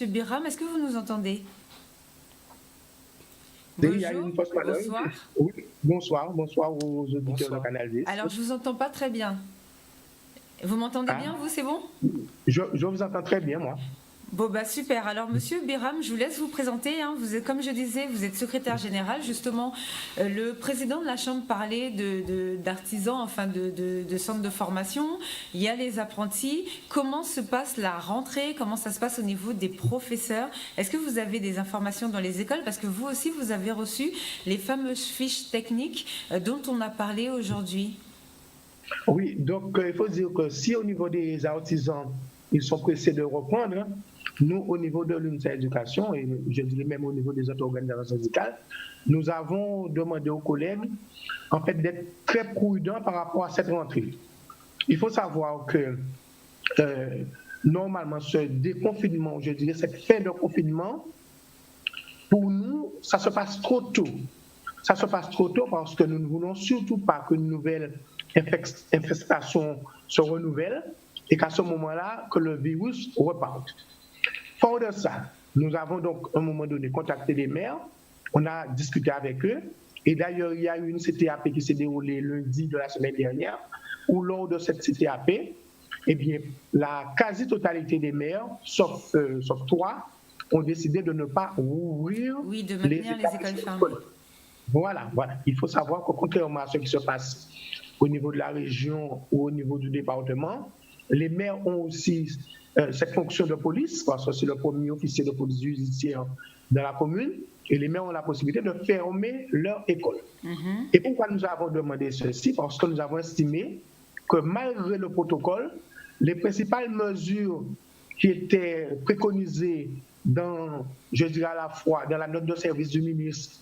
Monsieur Biram, est-ce que vous nous entendez? Il y a Bonjour, une fausse madame. bonsoir. Oui, bonsoir, bonsoir aux auditeurs de Bonsoir. Canal 10. Alors, je vous entends pas très bien. Vous m'entendez bien, Ah, vous, c'est bon? je vous entends très bien, moi. Bon, bah super. Alors, Monsieur Biram, je vous laisse vous présenter, hein. Vous êtes, comme je disais, vous êtes secrétaire général. Justement, le président de la Chambre parlait d'artisans, enfin de centres de formation. Il y a les apprentis. Comment se passe la rentrée? Comment ça se passe au niveau des professeurs? Est-ce que vous avez des informations dans les écoles? Parce que vous aussi, vous avez reçu les fameuses fiches techniques dont on a parlé aujourd'hui. Oui, donc il faut dire que si au niveau des artisans, ils sont pressés de reprendre, nous, au niveau de l'unité éducation, et je dirais même au niveau des autres organisations syndicales, nous avons demandé aux collègues, en fait, d'être très prudents par rapport à cette rentrée. Il faut savoir que euh, normalement, ce déconfinement, je dirais cette fin de confinement, pour nous, ça se passe trop tôt. Ça se passe trop tôt parce que nous ne voulons surtout pas qu'une nouvelle infestation se renouvelle et qu'à ce moment-là, que le virus reparte. Fort de ça, nous avons donc à un moment donné contacté les maires, on a discuté avec eux, et d'ailleurs, il y a eu une CTAP qui s'est déroulée lundi de la semaine dernière, où lors de cette CTAP, eh bien, la quasi-totalité des maires, sauf 3, ont décidé de ne pas rouvrir Oui, de les maintenir les écoles établissements fermées. scolaires. Voilà, voilà. Il faut savoir que contrairement à ce qui se passe au niveau de la région ou au niveau du département, les maires ont aussi cette fonction de police, parce que c'est le premier officier de police judiciaire de la commune, et les maires ont la possibilité de fermer leur école. Et pourquoi nous avons demandé ceci? Parce que nous avons estimé que malgré le protocole, les principales mesures qui étaient préconisées dans, je dirais à la fois, dans la note de service du ministre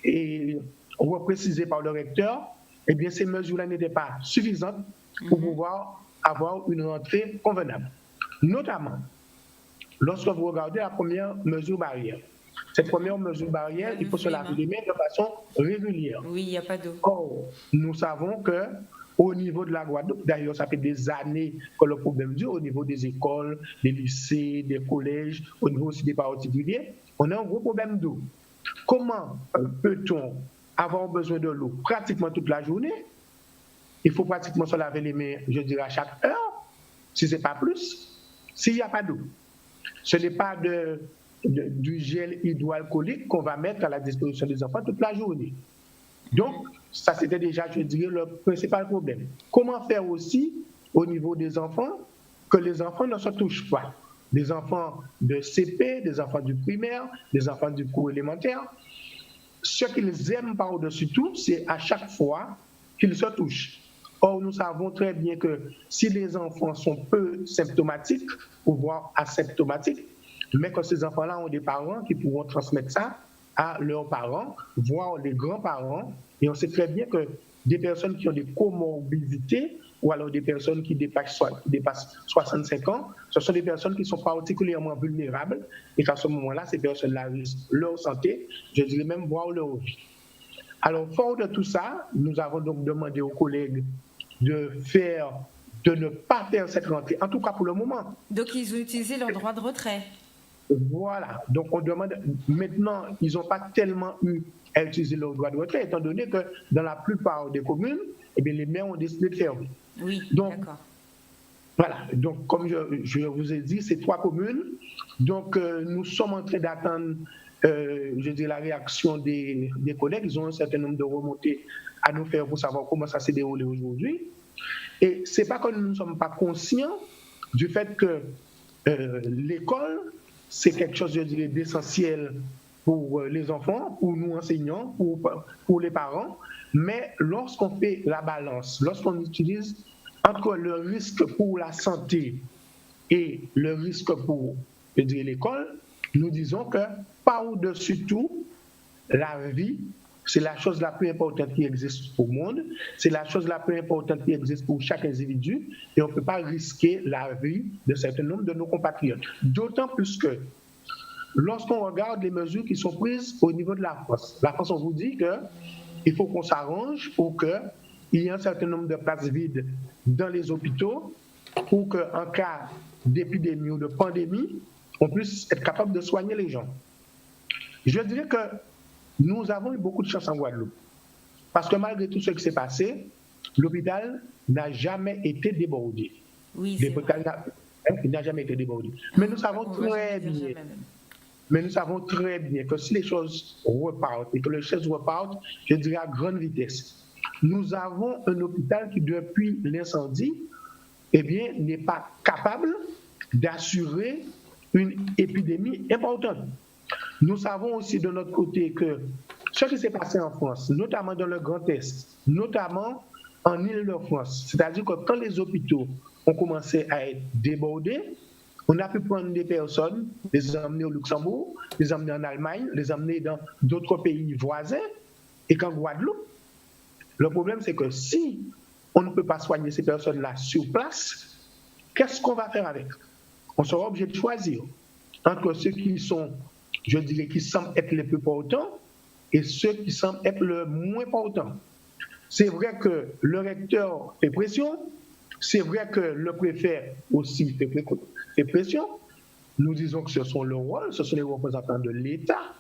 et reprécisées par le recteur, eh bien, ces mesures-là n'étaient pas suffisantes pour pouvoir avoir une rentrée convenable. Notamment, lorsque vous regardez la première mesure barrière, cette première mesure barrière, il faut se laver les mains de façon régulière. Oui, il n'y a pas d'eau. Or, nous savons que au niveau de la Guadeloupe, d'ailleurs, ça fait des années que le problème dure au niveau des écoles, des lycées, des collèges, au niveau aussi des particuliers, on a un gros problème d'eau. Comment peut-on avoir besoin de l'eau pratiquement toute la journée? Il faut pratiquement se laver les mains, je dirais, à chaque heure, si ce n'est pas plus, s'il n'y a pas d'eau. Ce n'est pas du gel hydroalcoolique qu'on va mettre à la disposition des enfants toute la journée. Donc, ça c'était déjà, je dirais, le principal problème. Comment faire aussi au niveau des enfants que les enfants ne se touchent pas? Des enfants de CP, des enfants du primaire, des enfants du cours élémentaire. Ce qu'ils aiment par-dessus tout, c'est à chaque fois qu'ils se touchent. Or, nous savons très bien que si les enfants sont peu symptomatiques, ou voire asymptomatiques, mais que ces enfants-là ont des parents qui pourront transmettre ça à leurs parents, voire les grands-parents. Et on sait très bien que des personnes qui ont des comorbidités ou alors des personnes qui dépassent 65 ans, ce sont des personnes qui sont particulièrement vulnérables et qu'à ce moment-là, ces personnes-là risquent leur santé, je dirais même voire leur vie. Alors, fort de tout ça, nous avons donc demandé aux collègues de ne pas faire cette rentrée, en tout cas pour le moment. Donc, ils ont utilisé leur droit de retrait. Voilà, donc on demande, maintenant, ils n'ont pas tellement eu à utiliser leur droit de retrait, étant donné que dans la plupart des communes, eh bien, les maires ont décidé de fermer. Oui, donc, d'accord. Voilà, donc comme je vous ai dit, c'est 3 communes. Donc nous sommes en train d'attendre, je dis, la réaction des collègues. Ils ont un certain nombre de remontées à nous faire pour savoir comment ça s'est déroulé aujourd'hui. Et ce n'est pas que nous ne sommes pas conscients du fait que l'école, c'est quelque chose, je dirais, d'essentiel pour les enfants, pour nous enseignants, pour les parents. Mais lorsqu'on fait la balance, lorsqu'on utilise entre le risque pour la santé et le risque pour, je dirais, l'école, nous disons que par-dessus tout, la vie, c'est la chose la plus importante qui existe au monde, c'est la chose la plus importante qui existe pour chaque individu, et on ne peut pas risquer la vie d'un certain nombre de nos compatriotes. D'autant plus que lorsqu'on regarde les mesures qui sont prises au niveau de la France, on vous dit qu'il faut qu'on s'arrange pour qu'il y ait un certain nombre de places vides dans les hôpitaux pour qu'en cas d'épidémie ou de pandémie, on puisse être capable de soigner les gens. Je dirais que nous avons eu beaucoup de chance en Guadeloupe. Parce que malgré tout ce qui s'est passé, l'hôpital n'a jamais été débordé. Oui, il n'a jamais été débordé. Mais nous savons très bien que si les choses repartent et que les choses repartent, je dirais à grande vitesse. Nous avons un hôpital qui, depuis l'incendie, n'est pas capable d'assurer une épidémie importante. Nous savons aussi de notre côté que ce qui s'est passé en France, notamment dans le Grand Est, notamment en Île-de-France, c'est-à-dire que quand les hôpitaux ont commencé à être débordés, on a pu prendre des personnes, les emmener au Luxembourg, les emmener en Allemagne, les emmener dans d'autres pays voisins, et qu'en Guadeloupe, le problème c'est que si on ne peut pas soigner ces personnes-là sur place, qu'est-ce qu'on va faire avec? On sera obligé de choisir entre ceux qui sont, je dirais, qui semblent être les plus portants et ceux qui semblent être le moins portants. C'est vrai que le recteur fait pression, c'est vrai que le préfet aussi fait pression. Nous disons que ce sont le rôle, ce sont les représentants de l'État.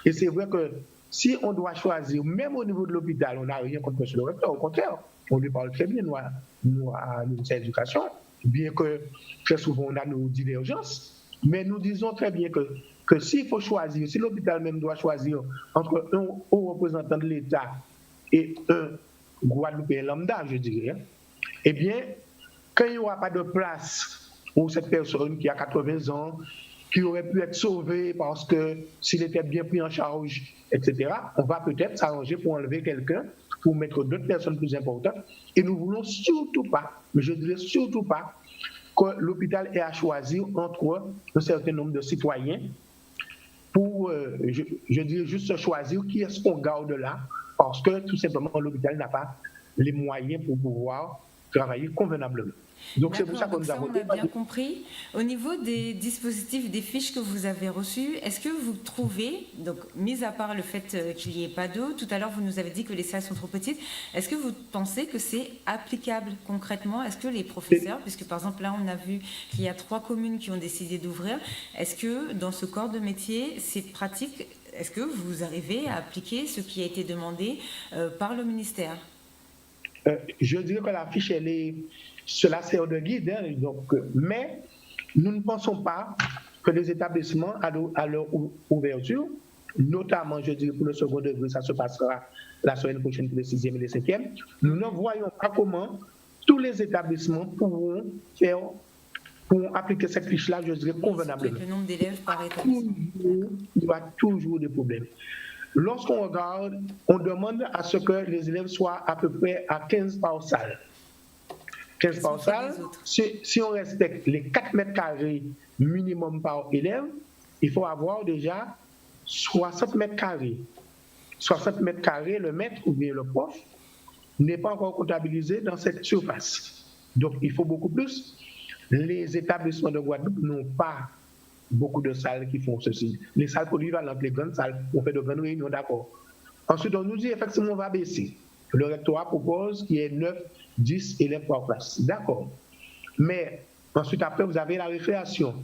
Et c'est vrai que si on doit choisir, même au niveau de l'hôpital, on n'a rien contre le recteur, au contraire, on lui parle très bien, nous, à l'Université d'éducation, bien que très souvent on a nos divergences, mais nous disons très bien que s'il faut choisir, si l'hôpital même doit choisir entre un haut représentant de l'État et un Guadeloupéen lambda, je dirais, eh bien, quand il n'y aura pas de place pour cette personne qui a 80 ans, qui aurait pu être sauvée parce que s'il était bien pris en charge, etc., on va peut-être s'arranger pour enlever quelqu'un, pour mettre d'autres personnes plus importantes. Et nous ne voulons surtout pas, mais je dirais surtout pas, que l'hôpital ait à choisir entre un certain nombre de citoyens pour, je dirais juste choisir qui est-ce qu'on garde là, parce que tout simplement l'hôpital n'a pas les moyens pour pouvoir travailler convenablement. Donc c'est pour ça que nous avons... On a bien compris. Au niveau des dispositifs, des fiches que vous avez reçues, est-ce que vous trouvez, donc mis à part le fait qu'il n'y ait pas d'eau, tout à l'heure vous nous avez dit que les salles sont trop petites, est-ce que vous pensez que c'est applicable concrètement? Est-ce que les professeurs, puisque par exemple là on a vu qu'il y a 3 communes qui ont décidé d'ouvrir, est-ce que dans ce corps de métier c'est pratique? Est-ce que vous arrivez à appliquer ce qui a été demandé par le ministère? Je dirais que la fiche, cela sert de guide, hein, donc, mais nous ne pensons pas que les établissements, à leur ouverture, notamment, je dirais, pour le second degré, ça se passera la semaine prochaine pour les 6e et les 5e, nous ne voyons pas comment tous les établissements pourront appliquer cette fiche-là, je dirais, convenablement. Le nombre d'élèves par établissement. Il y a toujours des problèmes. Lorsqu'on regarde, on demande à ce que les élèves soient à peu près à 15 par salle. 15 par salle, si on respecte les 4 mètres carrés minimum par élève, il faut avoir déjà 60 mètres carrés. 60 mètres carrés, le maître ou bien le prof n'est pas encore comptabilisé dans cette surface. Donc il faut beaucoup plus. Les établissements de Guadeloupe n'ont pas beaucoup de salles qui font ceci. Les salles polyvalentes, les grandes salles, on fait de grandes réunions, d'accord. Ensuite, on nous dit effectivement on va baisser. Le rectorat propose qu'il y ait 9, 10 élèves par classe. D'accord. Mais ensuite, après, vous avez la récréation.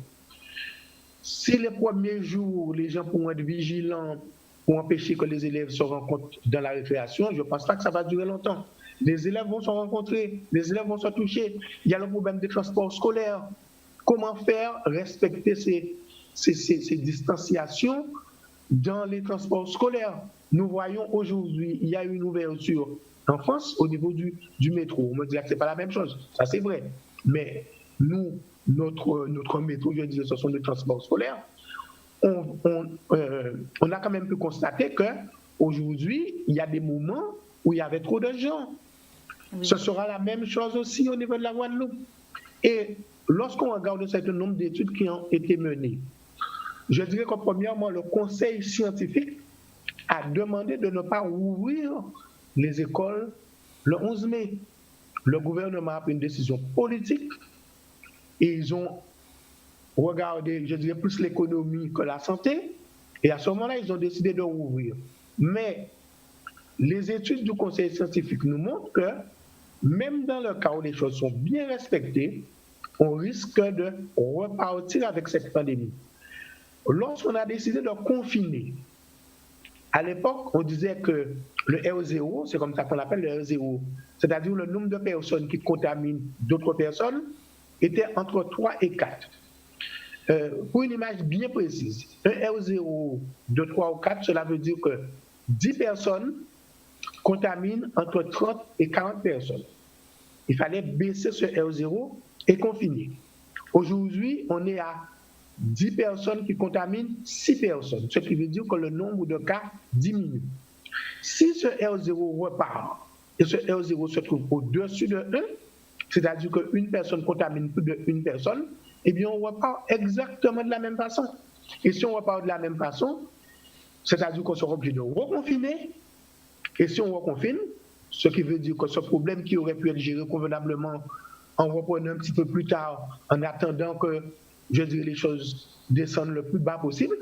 Si les premiers jours, les gens pourront être vigilants pour empêcher que les élèves se rencontrent dans la récréation, je ne pense pas que ça va durer longtemps. Les élèves vont se rencontrer, les élèves vont se toucher. Il y a le problème des transports scolaires. Comment faire respecter ces distanciations dans les transports scolaires? Nous voyons aujourd'hui, il y a une ouverture en France au niveau du métro. On me dit que ce n'est pas la même chose, ça c'est vrai. Mais nous, notre métro, je disais, ce sont les transports scolaires. On a quand même pu constater qu'aujourd'hui, il y a des moments où il y avait trop de gens. Oui. Ce sera la même chose aussi au niveau de la Guadeloupe. Et lorsqu'on regarde un certain nombre d'études qui ont été menées, je dirais que premièrement, le conseil scientifique a demandé de ne pas rouvrir les écoles le 11 mai. Le gouvernement a pris une décision politique et ils ont regardé, je dirais, plus l'économie que la santé. Et à ce moment-là, ils ont décidé de rouvrir. Mais les études du conseil scientifique nous montrent que même dans le cas où les choses sont bien respectées, on risque de repartir avec cette pandémie. Lorsqu'on a décidé de confiner, à l'époque, on disait que le R0, c'est comme ça qu'on appelle le R0, c'est-à-dire le nombre de personnes qui contaminent d'autres personnes, était entre 3 et 4. Pour une image bien précise, un R0 de 3 ou 4, cela veut dire que 10 personnes contaminent entre 30 et 40 personnes. Il fallait baisser ce R0 et confiner. Aujourd'hui, on est à 10 personnes qui contaminent 6 personnes, ce qui veut dire que le nombre de cas diminue. Si ce R0 repart et ce R0 se trouve au-dessus de 1, c'est-à-dire qu'une personne contamine plus d'une personne, eh bien on repart exactement de la même façon. Et si on repart de la même façon, c'est-à-dire qu'on sera obligé de reconfiner, et si on reconfine, ce qui veut dire que ce problème qui aurait pu être géré convenablement en reprenant un petit peu plus tard, en attendant que, je dirais, les choses descendent le plus bas possible,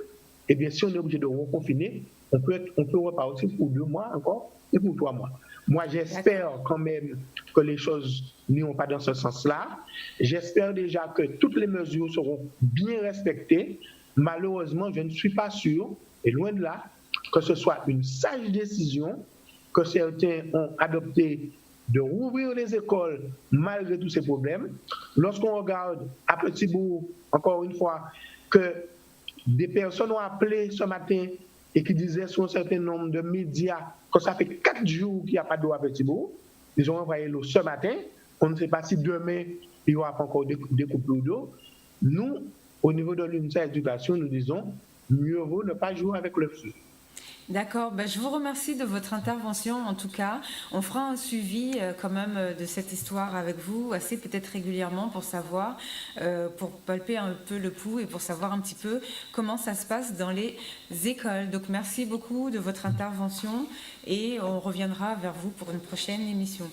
eh bien si on est obligé de reconfiner, on peut repartir pour 2 mois encore et pour 3 mois. Moi, j'espère quand même que les choses n'iront pas dans ce sens-là. J'espère déjà que toutes les mesures seront bien respectées. Malheureusement, je ne suis pas sûr, et loin de là, que ce soit une sage décision que certains ont adoptée de rouvrir les écoles malgré tous ces problèmes. Lorsqu'on regarde à Petit-Bourg, encore une fois, que des personnes ont appelé ce matin et qui disaient sur un certain nombre de médias que ça fait 4 jours qu'il n'y a pas d'eau à Petit-Bourg. Ils ont envoyé l'eau ce matin. On ne sait pas si demain, il y aura encore des coupures d'eau. Nous, au niveau de l'UNICEF Éducation, nous disons, mieux vaut ne pas jouer avec le feu. D'accord, je vous remercie de votre intervention en tout cas. On fera un suivi quand même de cette histoire avec vous assez peut-être régulièrement pour savoir, pour palper un peu le pouls et pour savoir un petit peu comment ça se passe dans les écoles. Donc merci beaucoup de votre intervention et on reviendra vers vous pour une prochaine émission.